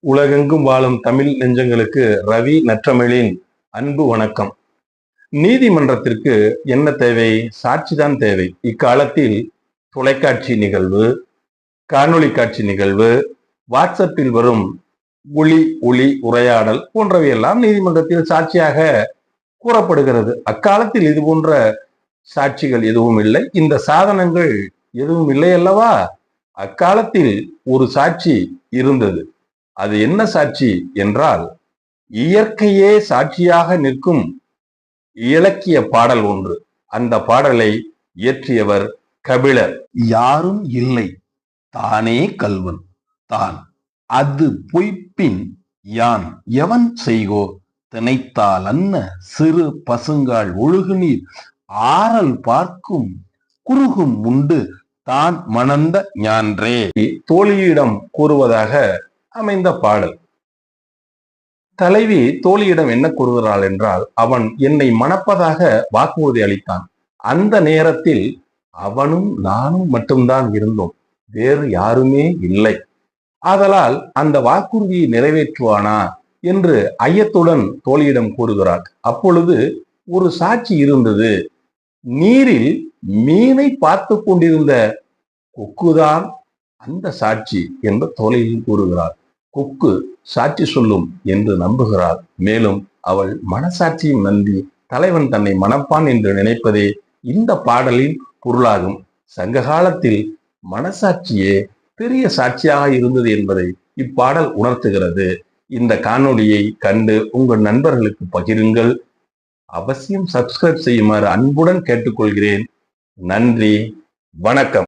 உலகெங்கும் வாழும் தமிழ் நெஞ்சங்களுக்கு ரவி நற்றமிழின் அன்பு வணக்கம். நீதிமன்றத்திற்கு என்ன தேவை? சாட்சிதான் தேவை. இக்காலத்தில் தொலைக்காட்சி நிகழ்வு, காணொளி காட்சி நிகழ்வு, வாட்ஸ்அப்பில் வரும் ஒளி உரையாடல் போன்றவையெல்லாம் நீதிமன்றத்தில் சாட்சியாக கூறப்படுகிறது. அக்காலத்தில் இது போன்ற சாட்சிகள் எதுவும் இல்லை, இந்த சாதனங்கள் எதுவும் இல்லை அல்லவா? அக்காலத்தில் ஒரு சாட்சி இருந்தது. அது என்ன சாட்சி என்றால், இயற்கையே சாட்சியாக நிற்கும் இலக்கிய பாடல் ஒன்று. அந்த பாடலை இயற்றியவர் கபிலர். யாரும் இல்லை, தானே கல்வன் தான், அது பொய்ப்பின் யான் எவன் செய்கோ, திணைத்தால் அன்ன சிறு பசுங்கால் ஒழுகுநீர் ஆறல் பார்க்கும் குறுகும் உண்டு தான் மணந்த ஞான்றே. தோழியிடம் கூறுவதாக அமைந்த பாடல். தலைவி தோழியிடம் என்ன கூறுகிறாள் என்றால், அவன் என்னை மணப்பதாக வாக்குறுதி அளித்தான். அந்த நேரத்தில் அவனும் நானும் மட்டும்தான் இருந்தோம், வேறு யாருமே இல்லை. ஆதலால் அந்த வாக்குறுதியை நிறைவேற்றுவானா என்று ஐயத்துடன் தோழியிடம் கூறுகிறாள். அப்பொழுது ஒரு சாட்சி இருந்தது. நீரில் மீனை பார்த்து கொண்டிருந்த கொக்குதான் அந்த சாட்சி என்று தோழியில் கூறுகிறாள். கொக்கு சாட்சி சொல்லும் என்று நம்புகிறாள். மேலும் அவள் மனசாட்சியும் நம்பி தலைவன் தன்னை மணப்பான் என்று நினைப்பதே இந்த பாடலின் பொருளாகும். சங்க காலத்தில் மனசாட்சியே பெரிய சாட்சியாக இருந்தது என்பதை இப்பாடல் உணர்த்துகிறது. இந்த காணொளியை கண்டு உங்கள் நண்பர்களுக்கு பகிருங்கள். அவசியம் சப்ஸ்கிரைப் செய்யுமாறு அன்புடன் கேட்டுக்கொள்கிறேன். நன்றி, வணக்கம்.